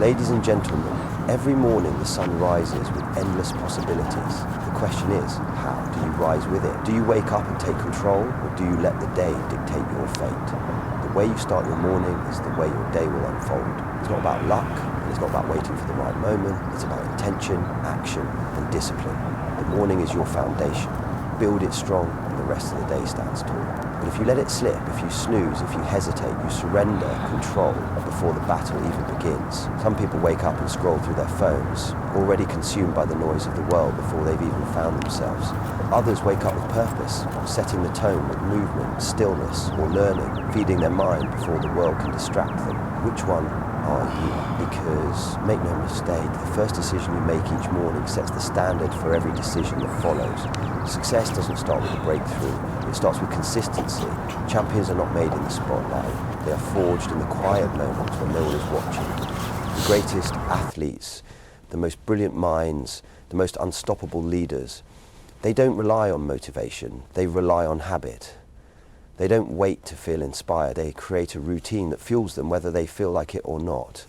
Ladies and gentlemen, every morning the sun rises with endless possibilities. The question is, how do you rise with it? Do you wake up and take control, or do you let the day dictate your fate? The way you start your morning is the way your day will unfold. It's not about luck, and it's not about waiting for the right moment. It's about intention, action, and discipline. The morning is your foundation. Build it strong, and the rest of the day stands tall. But if you let it slip, if you snooze, if you hesitate, you surrender control before the battle even begins. Some people wake up and scroll through their phones, already consumed by the noise of the world before they've even found themselves. Others wake up with purpose, setting the tone with movement, stillness, or learning, feeding their mind before the world can distract them. Which one are you? Because, make no mistake, the first decision you make each morning sets the standard for every decision that follows. Success doesn't start with a breakthrough. It starts with consistency. Champions are not made in the spotlight. They are forged in the quiet moments when no one is watching. The greatest athletes, the most brilliant minds, the most unstoppable leaders, they don't rely on motivation. They rely on habit. They don't wait to feel inspired. They create a routine that fuels them whether they feel like it or not.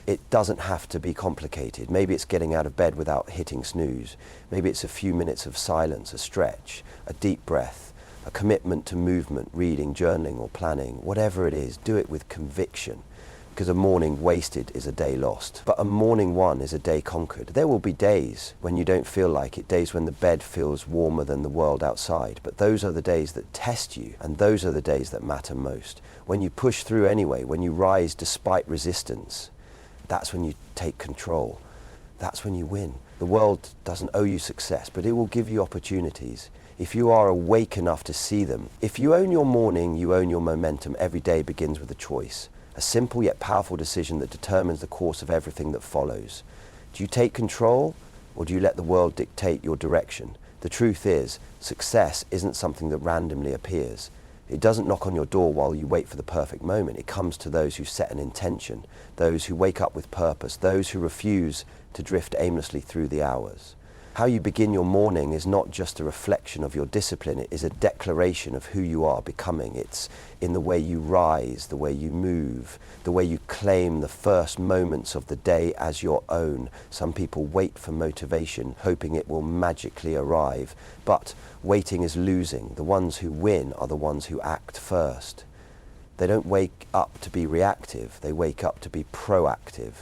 It doesn't have to be complicated. Maybe it's getting out of bed without hitting snooze. Maybe it's a few minutes of silence, a stretch, a deep breath, a commitment to movement, reading, journaling, or planning. Whatever it is, do it with conviction. Because a morning wasted is a day lost. But a morning won is a day conquered. There will be days when you don't feel like it, days when the bed feels warmer than the world outside. But those are the days that test you, and those are the days that matter most. When you push through anyway, when you rise despite resistance, that's when you take control. That's when you win. The world doesn't owe you success, but it will give you opportunities if you are awake enough to see them. If you own your morning, you own your momentum. Every day begins with a choice. A simple yet powerful decision that determines the course of everything that follows. Do you take control, or do you let the world dictate your direction? The truth is, success isn't something that randomly appears. It doesn't knock on your door while you wait for the perfect moment. It comes to those who set an intention, those who wake up with purpose, those who refuse to drift aimlessly through the hours. How you begin your morning is not just a reflection of your discipline, it is a declaration of who you are becoming. It's in the way you rise, the way you move, the way you claim the first moments of the day as your own. Some people wait for motivation, hoping it will magically arrive. But waiting is losing. The ones who win are the ones who act first. They don't wake up to be reactive, they wake up to be proactive.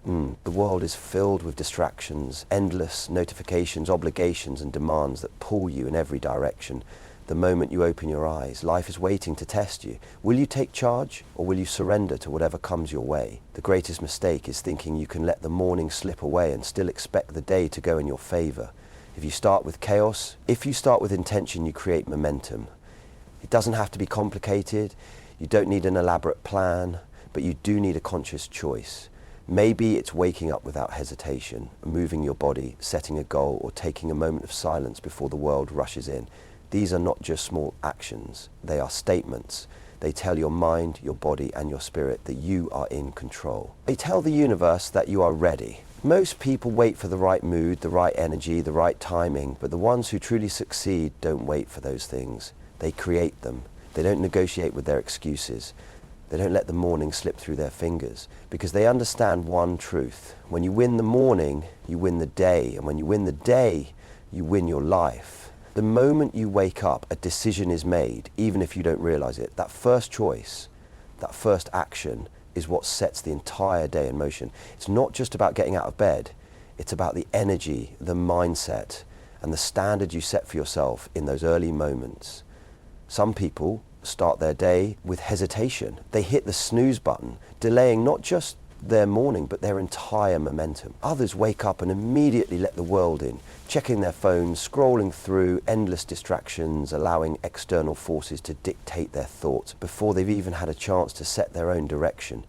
The world is filled with distractions, endless notifications, obligations and demands that pull you in every direction. The moment you open your eyes, life is waiting to test you. Will you take charge, or will you surrender to whatever comes your way? The greatest mistake is thinking you can let the morning slip away and still expect the day to go in your favor. If you start with chaos, if you start with intention, you create momentum. It doesn't have to be complicated. You don't need an elaborate plan, but you do need a conscious choice. Maybe it's waking up without hesitation, moving your body, setting a goal, or taking a moment of silence before the world rushes in. These are not just small actions, they are statements. They tell your mind, your body, and your spirit that you are in control. They tell the universe that you are ready. Most people wait for the right mood, the right energy, the right timing, but the ones who truly succeed don't wait for those things. They create them. They don't negotiate with their excuses. They don't let the morning slip through their fingers, because they understand one truth. When you win the morning, you win the day. And when you win the day, you win your life. The moment you wake up, a decision is made, even if you don't realize it. That first choice, that first action is what sets the entire day in motion. It's not just about getting out of bed. It's about the energy, the mindset, and the standard you set for yourself in those early moments. Some people start their day with hesitation. They hit the snooze button, delaying not just their morning, but their entire momentum. Others wake up and immediately let the world in, checking their phones, scrolling through endless distractions, allowing external forces to dictate their thoughts before they've even had a chance to set their own direction.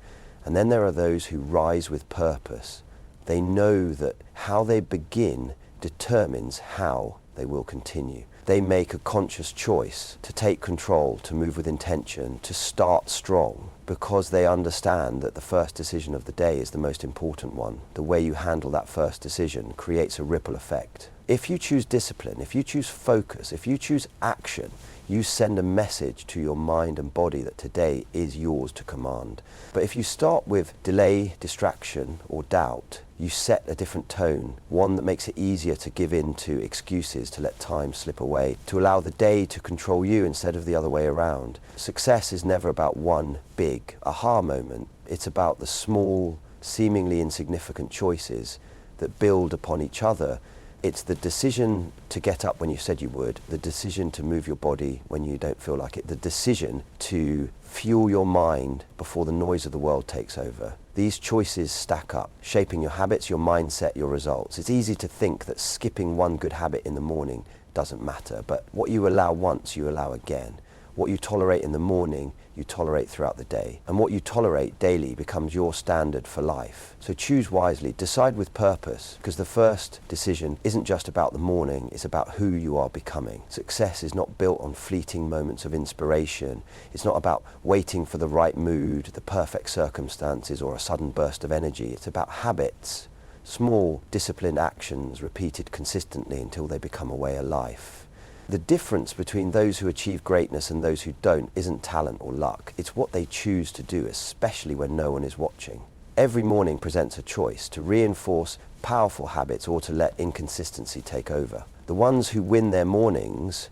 And then there are those who rise with purpose. They know that how they begin determines how they will continue. They make a conscious choice to take control, to move with intention, to start strong, because they understand that the first decision of the day is the most important one. The way you handle that first decision creates a ripple effect. If you choose discipline, if you choose focus, if you choose action, you send a message to your mind and body that today is yours to command. But if you start with delay, distraction, or doubt, you set a different tone, one that makes it easier to give in to excuses, to let time slip away, to allow the day to control you instead of the other way around. Success is never about one big aha moment. It's about the small, seemingly insignificant choices that build upon each other. It's the decision to get up when you said you would, the decision to move your body when you don't feel like it, the decision to fuel your mind before the noise of the world takes over. These choices stack up, shaping your habits, your mindset, your results. It's easy to think that skipping one good habit in the morning doesn't matter, but what you allow once, you allow again. What you tolerate in the morning, you tolerate throughout the day. And what you tolerate daily becomes your standard for life. So choose wisely, decide with purpose, because the first decision isn't just about the morning, it's about who you are becoming. Success is not built on fleeting moments of inspiration. It's not about waiting for the right mood, the perfect circumstances, or a sudden burst of energy. It's about habits, small, disciplined actions repeated consistently until they become a way of life. The difference between those who achieve greatness and those who don't isn't talent or luck. It's what they choose to do, especially when no one is watching. Every morning presents a choice to reinforce powerful habits or to let inconsistency take over. The ones who win their mornings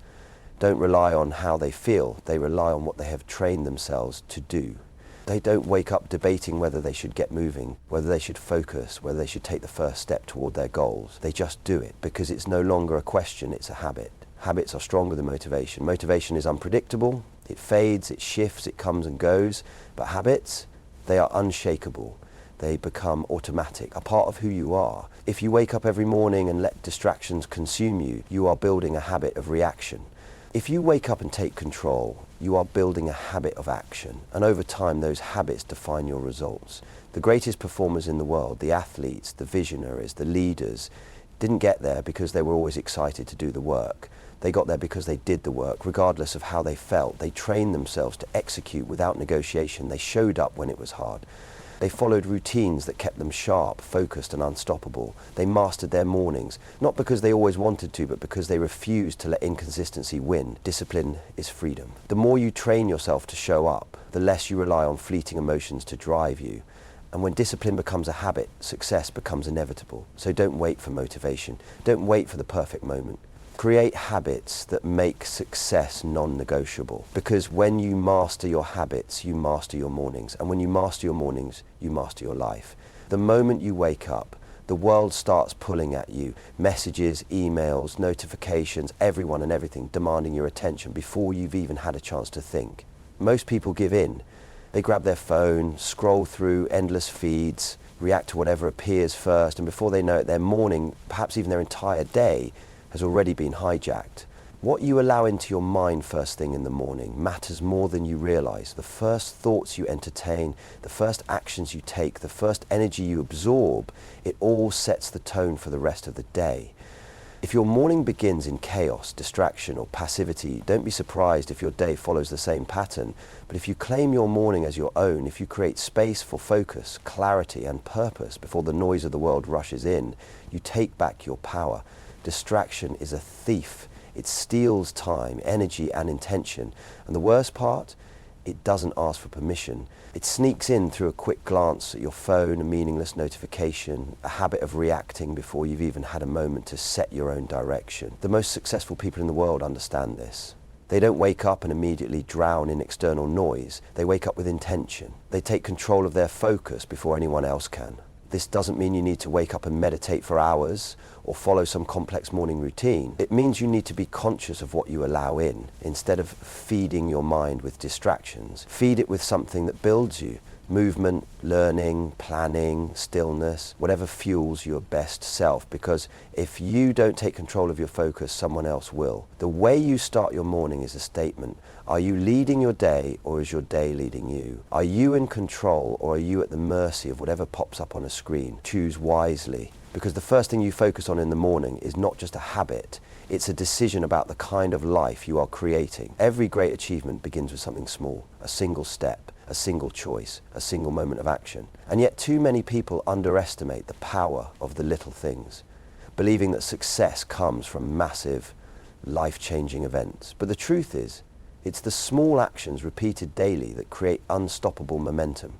don't rely on how they feel. They rely on what they have trained themselves to do. They don't wake up debating whether they should get moving, whether they should focus, whether they should take the first step toward their goals. They just do it because it's no longer a question, it's a habit. Habits are stronger than motivation. Motivation is unpredictable, it fades, it shifts, it comes and goes. But habits, they are unshakable. They become automatic, a part of who you are. If you wake up every morning and let distractions consume you, you are building a habit of reaction. If you wake up and take control, you are building a habit of action. And over time, those habits define your results. The greatest performers in the world, the athletes, the visionaries, the leaders, didn't get there because they were always excited to do the work. They got there because they did the work, regardless of how they felt. They trained themselves to execute without negotiation. They showed up when it was hard. They followed routines that kept them sharp, focused, and unstoppable. They mastered their mornings, not because they always wanted to, but because they refused to let inconsistency win. Discipline is freedom. The more you train yourself to show up, the less you rely on fleeting emotions to drive you. And when discipline becomes a habit, success becomes inevitable. So don't wait for motivation. Don't wait for the perfect moment. Create habits that make success non-negotiable. Because when you master your habits, you master your mornings. And when you master your mornings, you master your life. The moment you wake up, the world starts pulling at you. Messages, emails, notifications, everyone and everything demanding your attention before you've even had a chance to think. Most people give in. They grab their phone, scroll through endless feeds, react to whatever appears first, and before they know it, their morning, perhaps even their entire day, has already been hijacked. What you allow into your mind first thing in the morning matters more than you realize. The first thoughts you entertain, the first actions you take, the first energy you absorb, it all sets the tone for the rest of the day. If your morning begins in chaos, distraction, or passivity, don't be surprised if your day follows the same pattern. But if you claim your morning as your own, if you create space for focus, clarity, and purpose before the noise of the world rushes in, you take back your power. Distraction is a thief. It steals time, energy, and intention. And the worst part, it doesn't ask for permission. It sneaks in through a quick glance at your phone, a meaningless notification, a habit of reacting before you've even had a moment to set your own direction. The most successful people in the world understand this. They don't wake up and immediately drown in external noise. They wake up with intention. They take control of their focus before anyone else can. This doesn't mean you need to wake up and meditate for hours or follow some complex morning routine. It means you need to be conscious of what you allow in. Instead of feeding your mind with distractions, feed it with something that builds you. Movement, learning, planning, stillness, whatever fuels your best self. Because if you don't take control of your focus, someone else will. The way you start your morning is a statement. Are you leading your day, or is your day leading you? Are you in control, or are you at the mercy of whatever pops up on a screen? Choose wisely. Because the first thing you focus on in the morning is not just a habit, It's a decision about the kind of life you are creating. Every great achievement begins with something small, a single step, a single choice, a single moment of action. And yet too many people underestimate the power of the little things, believing that success comes from massive, life-changing events. But the truth is, it's the small actions repeated daily that create unstoppable momentum.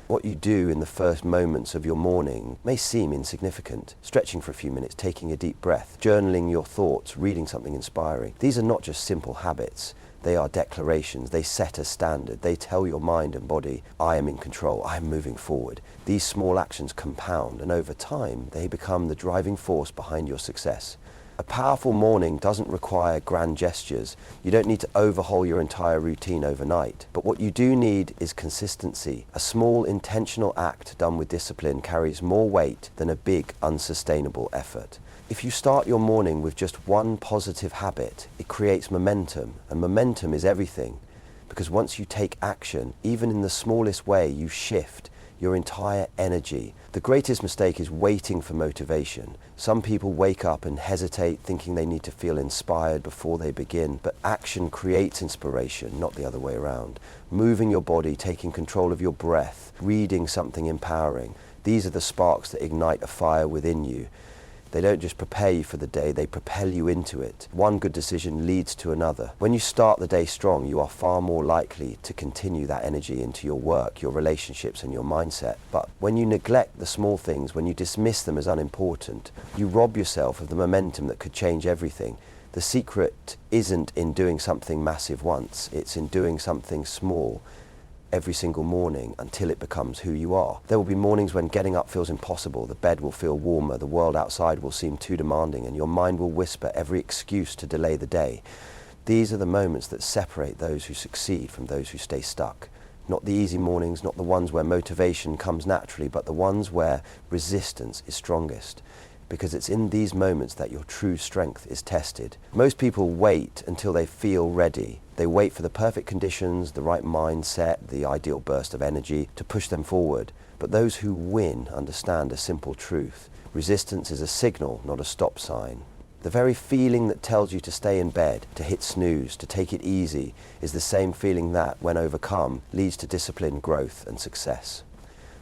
What you do in the first moments of your morning may seem insignificant. Stretching for a few minutes, taking a deep breath, journaling your thoughts, reading something inspiring. These are not just simple habits. They are declarations. They set a standard. They tell your mind and body, I am in control. I am moving forward. These small actions compound, and over time, they become the driving force behind your success. A powerful morning doesn't require grand gestures. You don't need to overhaul your entire routine overnight. But what you do need is consistency. A small intentional act done with discipline carries more weight than a big unsustainable effort. If you start your morning with just one positive habit, it creates momentum, and momentum is everything. Because once you take action, even in the smallest way, you shift your entire energy. The greatest mistake is waiting for motivation. Some people wake up and hesitate, thinking they need to feel inspired before they begin, but action creates inspiration, not the other way around. Moving your body, taking control of your breath, reading something empowering. These are the sparks that ignite a fire within you. They don't just prepare you for the day, they propel you into it. One good decision leads to another. When you start the day strong, you are far more likely to continue that energy into your work, your relationships, and your mindset. But when you neglect the small things, when you dismiss them as unimportant, you rob yourself of the momentum that could change everything. The secret isn't in doing something massive once, it's in doing something small every single morning until it becomes who you are. There will be mornings when getting up feels impossible, the bed will feel warmer, the world outside will seem too demanding, and your mind will whisper every excuse to delay the day. These are the moments that separate those who succeed from those who stay stuck. Not the easy mornings, not the ones where motivation comes naturally, but the ones where resistance is strongest. Because it's in these moments that your true strength is tested. Most people wait until they feel ready. They wait for the perfect conditions, the right mindset, the ideal burst of energy to push them forward. But those who win understand a simple truth. Resistance is a signal, not a stop sign. The very feeling that tells you to stay in bed, to hit snooze, to take it easy, is the same feeling that, when overcome, leads to discipline, growth, and success.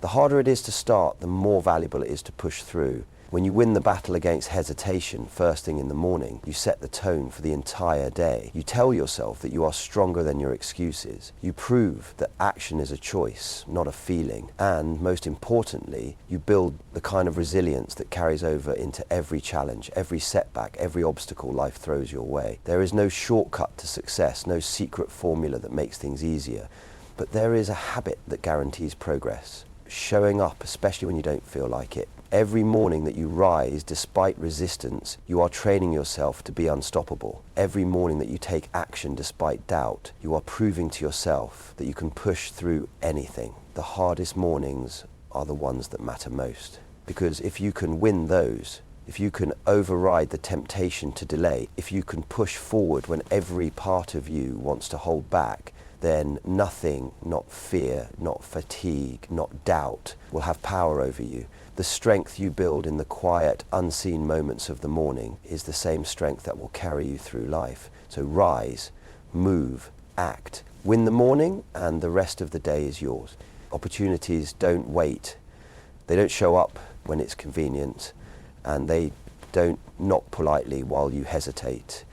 The harder it is to start, the more valuable it is to push through. When you win the battle against hesitation first thing in the morning, you set the tone for the entire day. You tell yourself that you are stronger than your excuses. You prove that action is a choice, not a feeling. And most importantly, you build the kind of resilience that carries over into every challenge, every setback, every obstacle life throws your way. There is no shortcut to success, no secret formula that makes things easier. But there is a habit that guarantees progress. Showing up, especially when you don't feel like it. Every morning that you rise, despite resistance, you are training yourself to be unstoppable. Every morning that you take action despite doubt, you are proving to yourself that you can push through anything. The hardest mornings are the ones that matter most. Because if you can win those, if you can override the temptation to delay, if you can push forward when every part of you wants to hold back, then nothing, not fear, not fatigue, not doubt, will have power over you. The strength you build in the quiet, unseen moments of the morning is the same strength that will carry you through life. So rise, move, act. Win the morning, and the rest of the day is yours. Opportunities don't wait. They don't show up when it's convenient, and they don't knock politely while you hesitate.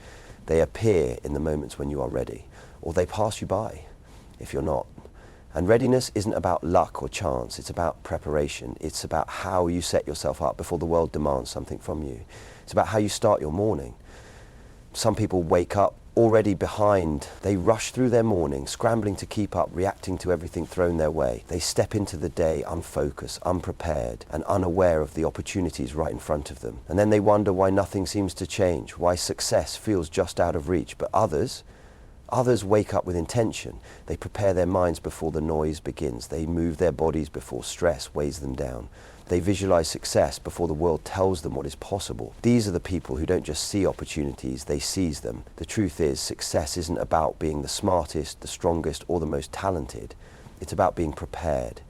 They appear in the moments when you are ready, or they pass you by if you're not. And readiness isn't about luck or chance, it's about preparation. It's about how you set yourself up before the world demands something from you. It's about how you start your morning. Some people wake up already behind. They rush through their morning, scrambling to keep up, reacting to everything thrown their way. They step into the day unfocused, unprepared, and unaware of the opportunities right in front of them. And then they wonder why nothing seems to change, why success feels just out of reach. But others wake up with intention. They prepare their minds before the noise begins. They move their bodies before stress weighs them down. They visualize success before the world tells them what is possible. These are the people who don't just see opportunities, they seize them. The truth is, success isn't about being the smartest, the strongest, or the most talented. It's about being prepared.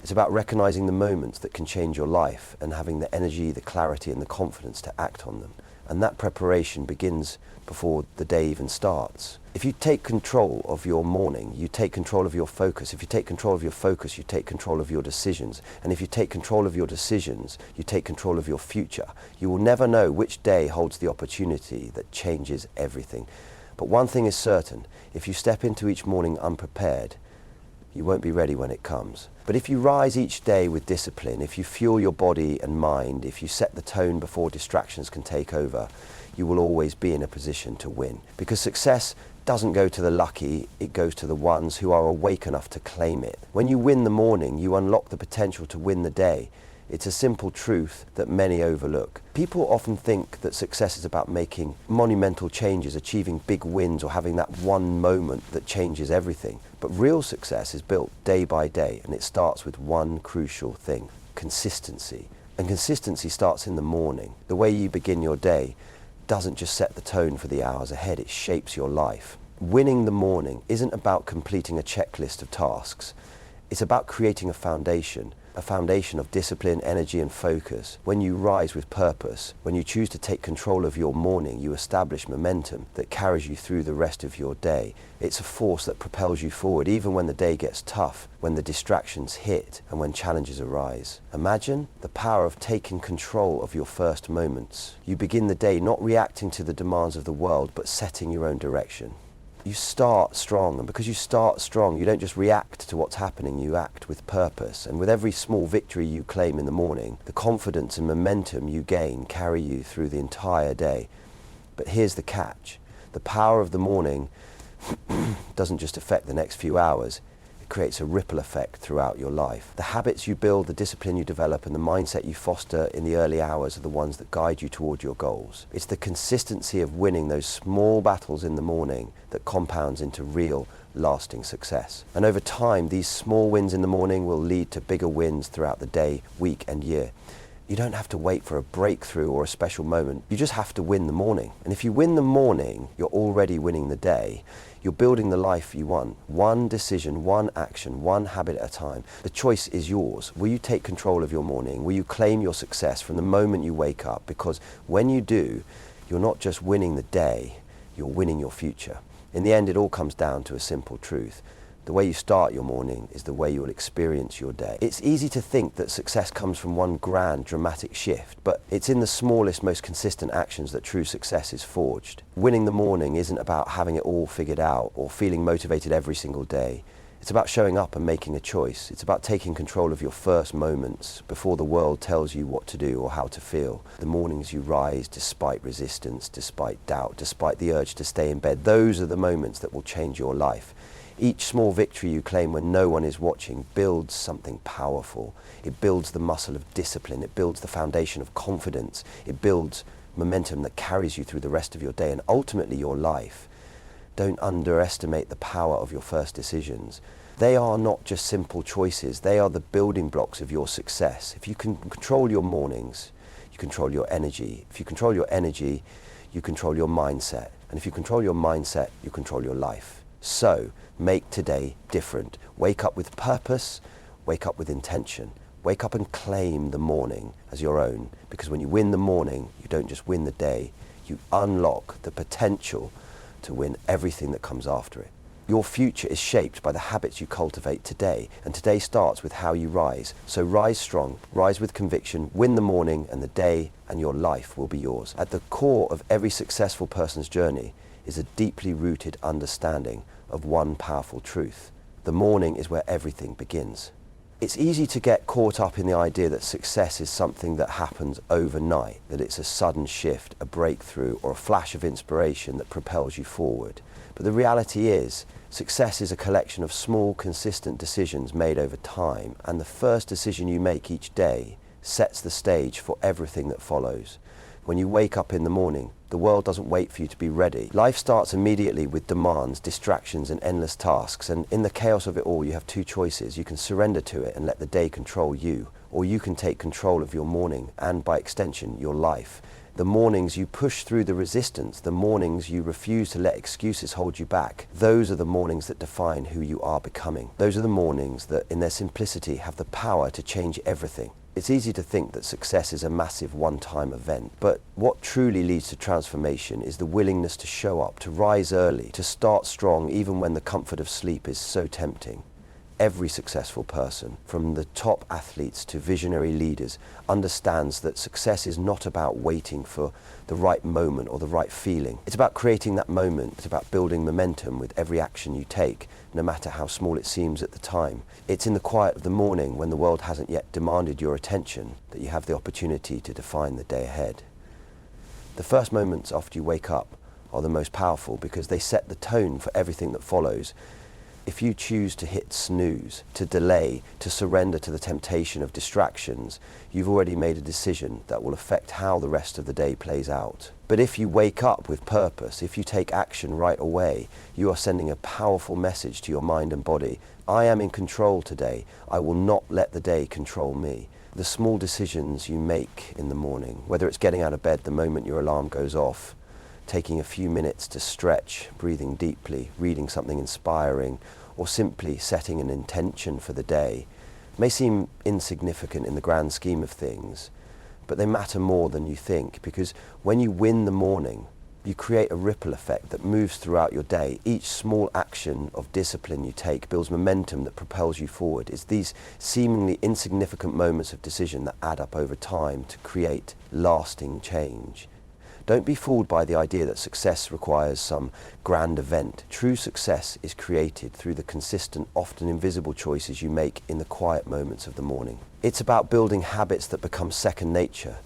It's about recognizing the moments that can change your life and having the energy, the clarity, and the confidence to act on them. And that preparation begins before the day even starts. If you take control of your morning, you take control of your focus. If you take control of your focus, you take control of your decisions. And if you take control of your decisions, you take control of your future. You will never know which day holds the opportunity that changes everything. But one thing is certain, if you step into each morning unprepared, you won't be ready when it comes. But if you rise each day with discipline, if you fuel your body and mind, if you set the tone before distractions can take over, you will always be in a position to win. Because success doesn't go to the lucky, it goes to the ones who are awake enough to claim it. When you win the morning, you unlock the potential to win the day. It's a simple truth that many overlook. People often think that success is about making monumental changes, achieving big wins, or having that one moment that changes everything. But real success is built day by day, and it starts with one crucial thing: consistency. And consistency starts in the morning. The way you begin your day doesn't just set the tone for the hours ahead, it shapes your life. Winning the morning isn't about completing a checklist of tasks. It's about creating a foundation of discipline, energy, and focus. When you rise with purpose, when you choose to take control of your morning, you establish momentum that carries you through the rest of your day. It's a force that propels you forward, even when the day gets tough, when the distractions hit, and when challenges arise. Imagine the power of taking control of your first moments. You begin the day not reacting to the demands of the world, but setting your own direction. You start strong, and because you start strong, you don't just react to what's happening, you act with purpose. And with every small victory you claim in the morning, the confidence and momentum you gain carry you through the entire day. But here's the catch: the power of the morning doesn't just affect the next few hours, it creates a ripple effect throughout your life. The habits you build, the discipline you develop, and the mindset you foster in the early hours are the ones that guide you toward your goals. It's the consistency of winning those small battles in the morning that compounds into real, lasting success. And over time, these small wins in the morning will lead to bigger wins throughout the day, week, and year. You don't have to wait for a breakthrough or a special moment. You just have to win the morning. And if you win the morning, you're already winning the day. You're building the life you want. One decision, one action, one habit at a time. The choice is yours. Will you take control of your morning? Will you claim your success from the moment you wake up? Because when you do, you're not just winning the day, you're winning your future. In the end, it all comes down to a simple truth. The way you start your morning is the way you will experience your day. It's easy to think that success comes from one grand, dramatic shift, but it's in the smallest, most consistent actions that true success is forged. Winning the morning isn't about having it all figured out or feeling motivated every single day. It's about showing up and making a choice. It's about taking control of your first moments before the world tells you what to do or how to feel. The mornings you rise despite resistance, despite doubt, despite the urge to stay in bed, those are the moments that will change your life. Each small victory you claim when no one is watching builds something powerful. It builds the muscle of discipline. It builds the foundation of confidence. It builds momentum that carries you through the rest of your day and ultimately your life. Don't underestimate the power of your first decisions. They are not just simple choices. They are the building blocks of your success. If you can control your mornings, you control your energy. If you control your energy, you control your mindset. And if you control your mindset, you control your life. So, make today different. Wake up with purpose, wake up with intention. Wake up and claim the morning as your own, because when you win the morning, you don't just win the day, you unlock the potential to win everything that comes after it. Your future is shaped by the habits you cultivate today, and today starts with how you rise. So rise strong, rise with conviction, win the morning, and the day and your life will be yours. At the core of every successful person's journey is a deeply rooted understanding of one powerful truth. The morning is where everything begins. It's easy to get caught up in the idea that success is something that happens overnight, that it's a sudden shift, a breakthrough, or a flash of inspiration that propels you forward. But the reality is, success is a collection of small, consistent decisions made over time, and the first decision you make each day sets the stage for everything that follows. When you wake up in the morning, the world doesn't wait for you to be ready. Life starts immediately with demands, distractions, and endless tasks. And in the chaos of it all, you have two choices. You can surrender to it and let the day control you, or you can take control of your morning and, by extension, your life. The mornings you push through the resistance, the mornings you refuse to let excuses hold you back, those are the mornings that define who you are becoming. Those are the mornings that, in their simplicity, have the power to change everything. It's easy to think that success is a massive one-time event, but what truly leads to transformation is the willingness to show up, to rise early, to start strong even when the comfort of sleep is so tempting. Every successful person, from the top athletes to visionary leaders, understands that success is not about waiting for the right moment or the right feeling. It's about creating that moment. It's about building momentum with every action you take, no matter how small it seems at the time. It's in the quiet of the morning, when the world hasn't yet demanded your attention, that you have the opportunity to define the day ahead. The first moments after you wake up are the most powerful because they set the tone for everything that follows. If you choose to hit snooze, to delay, to surrender to the temptation of distractions, you've already made a decision that will affect how the rest of the day plays out. But if you wake up with purpose, if you take action right away, you are sending a powerful message to your mind and body. I am in control today. I will not let the day control me. The small decisions you make in the morning, whether it's getting out of bed the moment your alarm goes off, taking a few minutes to stretch, breathing deeply, reading something inspiring, or simply setting an intention for the day, may seem insignificant in the grand scheme of things, but they matter more than you think, because when you win the morning, you create a ripple effect that moves throughout your day. Each small action of discipline you take builds momentum that propels you forward. It's these seemingly insignificant moments of decision that add up over time to create lasting change. Don't be fooled by the idea that success requires some grand event. True success is created through the consistent, often invisible choices you make in the quiet moments of the morning. It's about building habits that become second nature,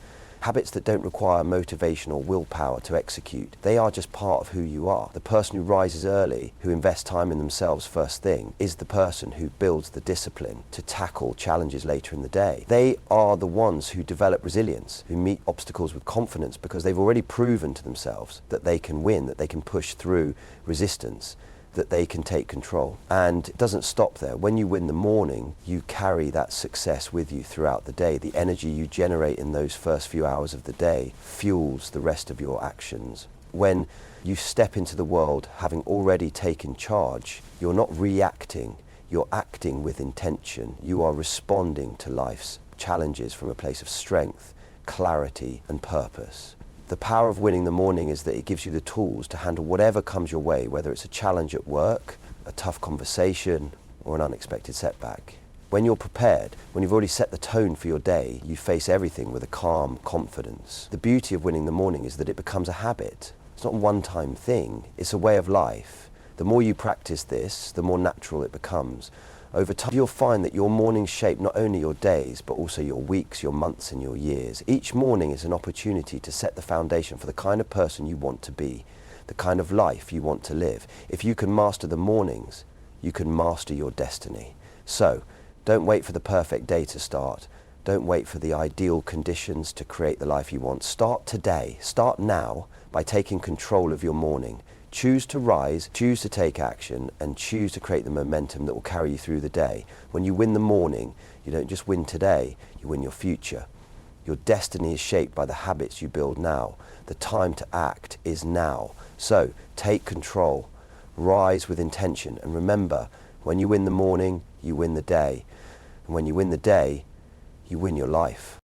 habits that don't require motivation or willpower to execute. They are just part of who you are. The person who rises early, who invests time in themselves first thing, is the person who builds the discipline to tackle challenges later in the day. They are the ones who develop resilience, who meet obstacles with confidence because they've already proven to themselves that they can win, that they can push through resistance, that they can take control. And it doesn't stop there. When you win the morning, you carry that success with you throughout the day. The energy you generate in those first few hours of the day fuels the rest of your actions. When you step into the world having already taken charge, you're not reacting, you're acting with intention. You are responding to life's challenges from a place of strength, clarity, and purpose. The power of winning the morning is that it gives you the tools to handle whatever comes your way, whether it's a challenge at work, a tough conversation, or an unexpected setback. When you're prepared, when you've already set the tone for your day, you face everything with a calm confidence. The beauty of winning the morning is that it becomes a habit. It's not a one-time thing, it's a way of life. The more you practice this, the more natural it becomes. Over time, you'll find that your mornings shape not only your days, but also your weeks, your months, and your years. Each morning is an opportunity to set the foundation for the kind of person you want to be, the kind of life you want to live. If you can master the mornings, you can master your destiny. So, don't wait for the perfect day to start. Don't wait for the ideal conditions to create the life you want. Start today. Start now by taking control of your morning. Choose to rise, choose to take action, and choose to create the momentum that will carry you through the day. When you win the morning, you don't just win today, you win your future. Your destiny is shaped by the habits you build now. The time to act is now. So, take control, rise with intention, and remember, when you win the morning, you win the day. And when you win the day, you win your life.